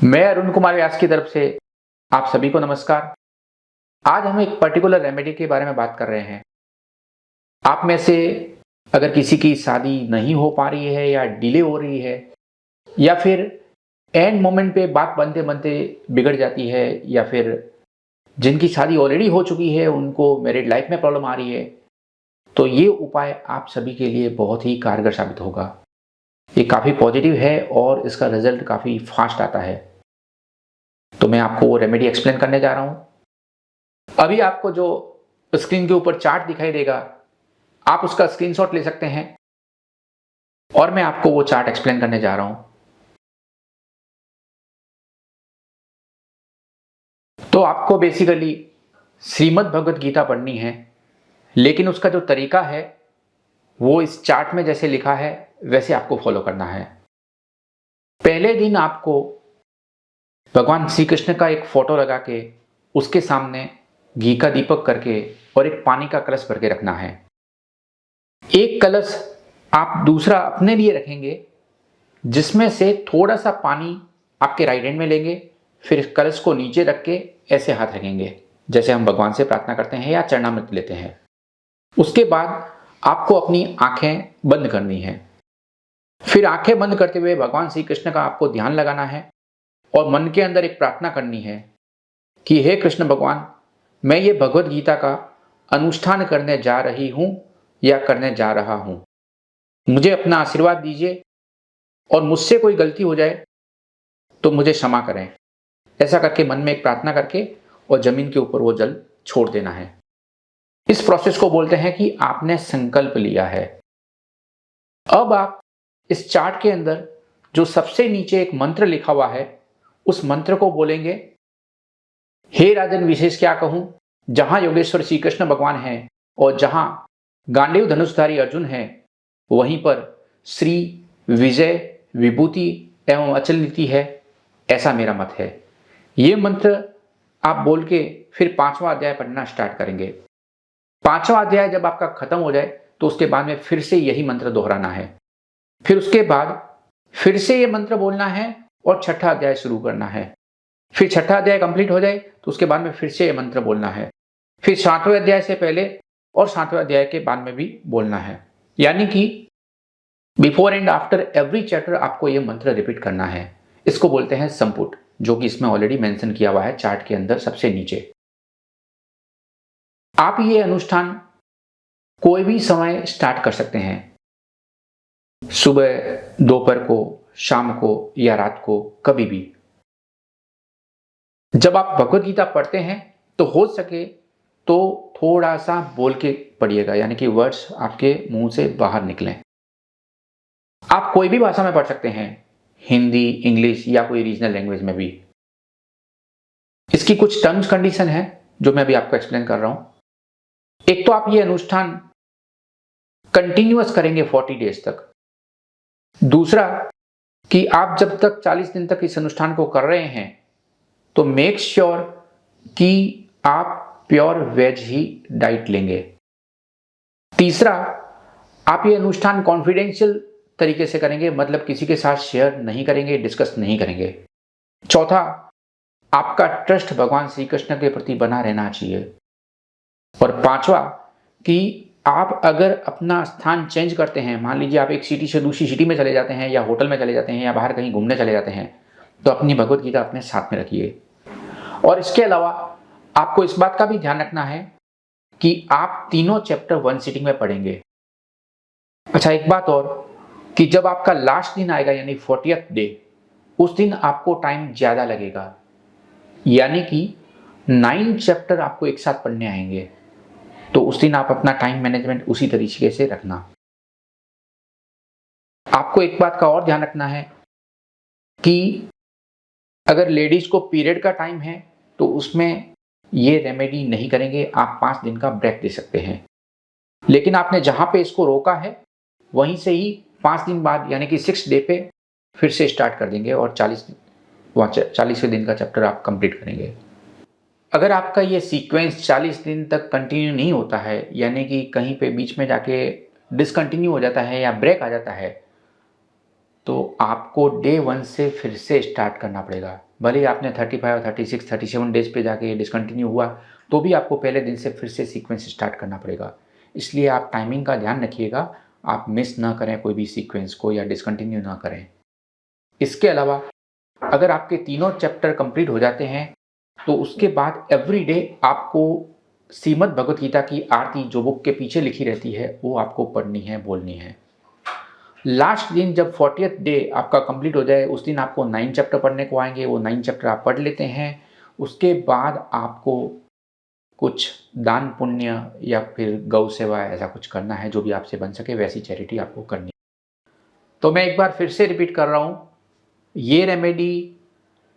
मैं अरुण कुमार व्यास की तरफ से आप सभी को नमस्कार। आज हम एक पर्टिकुलर रेमेडी के बारे में बात कर रहे हैं। आप में से अगर किसी की शादी नहीं हो पा रही है या डिले हो रही है या फिर एंड मोमेंट पे बात बनते-बनते बिगड़ जाती है या फिर जिनकी शादी ऑलरेडी हो चुकी है उनको मैरिड लाइफ में प्रॉब्लम आ रही है, तो ये उपाय आप सभी के लिए बहुत ही कारगर साबित होगा। ये काफ़ी पॉजिटिव है और इसका रिज़ल्ट काफ़ी फास्ट आता है। तो मैं आपको वो रेमेडी एक्सप्लेन करने जा रहा हूँ। अभी आपको जो स्क्रीन के ऊपर चार्ट दिखाई देगा, आप उसका स्क्रीनशॉट ले सकते हैं और मैं आपको वो चार्ट एक्सप्लेन करने जा रहा हूँ। तो आपको बेसिकली श्रीमद् भगवत गीता पढ़नी है, लेकिन उसका जो तरीका है, वो इस चार्ट में जैसे लिखा है, वैसे आपको फॉलो करना है। पहले दिन आपको भगवान श्री कृष्ण का एक फोटो लगा के, उसके सामने घी का दीपक करके और एक पानी का कलश भर के रखना है। एक कलश आप दूसरा अपने लिए रखेंगे, जिसमें से थोड़ा सा पानी आपके राइट हैंड में लेंगे, फिर इस कलश को नीचे रख के ऐसे हाथ रखेंगे, जैसे हम भगवान से प्रार्थना करते हैं या चरणामृत लेते हैं। उसके बाद आपको अपनी आंखें बंद करनी है। फिर आंखें बंद करते हुए भगवान श्री कृष्ण का आपको ध्यान लगाना है और मन के अंदर एक प्रार्थना करनी है कि हे कृष्ण भगवान, मैं ये भगवत गीता का अनुष्ठान करने जा रही हूं या करने जा रहा हूं। मुझे अपना आशीर्वाद दीजिए और मुझसे कोई गलती हो जाए तो मुझे क्षमा करें। ऐसा करके मन में एक प्रार्थना करके और जमीन के ऊपर वो जल छोड़ देना है। इस प्रोसेस को बोलते हैं कि आपने संकल्प लिया है। अब आप इस चार्ट के अंदर जो सबसे नीचे एक मंत्र लिखा हुआ है, उस मंत्र को बोलेंगे। हे राजन, विशेष क्या कहूं, जहां योगेश्वर श्री कृष्ण भगवान हैं और जहां गांडीव धनुषधारी अर्जुन है, वहीं पर श्री विजय विभूति एवं अचल नीति है, ऐसा मेरा मत है। ये मंत्र आप बोल के फिर 5वां अध्याय पढ़ना स्टार्ट करेंगे। 5वां अध्याय जब आपका खत्म हो जाए तो उसके बाद में फिर से यही मंत्र दोहराना है। फिर उसके बाद फिर से ये मंत्र बोलना है और 6ठा अध्याय शुरू करना है। फिर 6ठा अध्याय कंप्लीट हो जाए तो उसके बाद में फिर से ये मंत्र बोलना है। फिर 7वें अध्याय से पहले और 7वें अध्याय के बाद में भी बोलना है। यानी कि before and after every chapter आपको ये मंत्र रिपीट करना है। इसको बोलते हैं संपुट, जो कि इसमें ऑलरेडी मेंशन किया हुआ है चार्ट के अंदर सबसे नीचे। आप ये अनुष्ठान कोई भी समय स्टार्ट कर सकते हैं, सुबह, दोपहर को, शाम को या रात को, कभी भी। जब आप भगवत गीता पढ़ते हैं तो हो सके तो थोड़ा सा बोल के पढ़िएगा, यानी कि वर्ड्स आपके मुंह से बाहर निकलें। आप कोई भी भाषा में पढ़ सकते हैं, हिंदी, इंग्लिश या कोई रीजनल लैंग्वेज में भी। इसकी कुछ टर्म्स कंडीशन है जो मैं अभी आपको एक्सप्लेन कर रहा हूं। एक तो आप ये अनुष्ठान कंटिन्यूअस करेंगे 40 डेज तक। दूसरा कि आप जब तक 40 दिन तक इस अनुष्ठान को कर रहे हैं तो मेक श्योर कि आप प्योर वेज ही डाइट लेंगे। तीसरा, आप ये अनुष्ठान कॉन्फिडेंशियल तरीके से करेंगे, मतलब किसी के साथ शेयर नहीं करेंगे, डिस्कस नहीं करेंगे। चौथा, आपका ट्रस्ट भगवान श्री कृष्ण के प्रति बना रहना चाहिए। और 5वां कि आप अगर अपना स्थान चेंज करते हैं, मान लीजिए आप एक सिटी से दूसरी सिटी में चले जाते हैं या होटल में चले जाते हैं या बाहर कहीं घूमने चले जाते हैं, तो अपनी भगवत गीता अपने साथ में रखिए। और इसके अलावा आपको इस बात का भी ध्यान रखना है कि आप तीनों चैप्टर 1 सिटिंग में पढ़ेंगे। अच्छा, एक बात और कि जब आपका लास्ट दिन आएगा यानी 40th डे, उस दिन आपको टाइम ज्यादा लगेगा, यानी कि 9 चैप्टर आपको एक साथ पढ़ने आएंगे। तो उस दिन आप अपना टाइम मैनेजमेंट उसी तरीके से रखना। आपको एक बात का और ध्यान रखना है कि अगर लेडीज को पीरियड का टाइम है तो उसमें ये रेमेडी नहीं करेंगे, आप 5 दिन का ब्रेक दे सकते हैं। लेकिन आपने जहां पे इसको रोका है वहीं से ही 5 दिन बाद यानी कि 6 डे पे फिर से स्टार्ट कर देंगे और 40वें दिन का चैप्टर आप कंप्लीट करेंगे। अगर आपका ये सीक्वेंस 40 दिन तक कंटिन्यू नहीं होता है, यानी कि कहीं पे बीच में जाके डिसकंटिन्यू हो जाता है या ब्रेक आ जाता है, तो आपको डे 1 से फिर से स्टार्ट करना पड़ेगा। भले ही आपने 35, 36, 37 डेज़ पे जाके डिसकंटिन्यू हुआ, तो भी आपको पहले दिन से फिर से सीक्वेंस स्टार्ट करना पड़ेगा। इसलिए आप टाइमिंग का ध्यान रखिएगा, आप मिस ना करें कोई भी सीक्वेंस को या डिसकंटिन्यू ना करें। इसके अलावा अगर आपके तीनों चैप्टर कंप्लीट हो जाते हैं, तो उसके बाद एवरी डे आपको श्रीमद् भगवत गीता की आरती जो बुक के पीछे लिखी रहती है, वो आपको पढ़नी है, बोलनी है। लास्ट दिन जब 40th डे आपका कंप्लीट हो जाए, उस दिन आपको 9 चैप्टर पढ़ने को आएंगे, वो 9 चैप्टर आप पढ़ लेते हैं। उसके बाद आपको कुछ दान पुण्य या फिर गौ सेवा ऐसा कुछ करना है, जो भी आपसे बन सके वैसी चैरिटी आपको करनी है। तो मैं एक बार फिर से रिपीट कर रहा हूँ, ये रेमेडी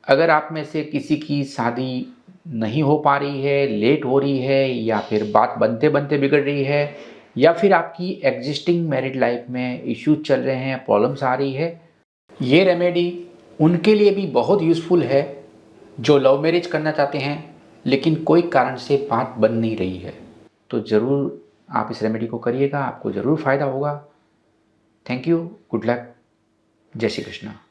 अगर आप में से किसी की शादी नहीं हो पा रही है, लेट हो रही है, या फिर बात बनते बनते बिगड़ रही है, या फिर आपकी एग्जिस्टिंग मैरिड लाइफ में इश्यूज चल रहे हैं, प्रॉब्लम्स आ रही है, ये रेमेडी उनके लिए भी बहुत यूज़फुल है जो लव मैरिज करना चाहते हैं लेकिन कोई कारण से बात बन नहीं रही है। तो ज़रूर आप इस रेमेडी को करिएगा, आपको ज़रूर फ़ायदा होगा। थैंक यू, गुड लक, जय श्री कृष्ण।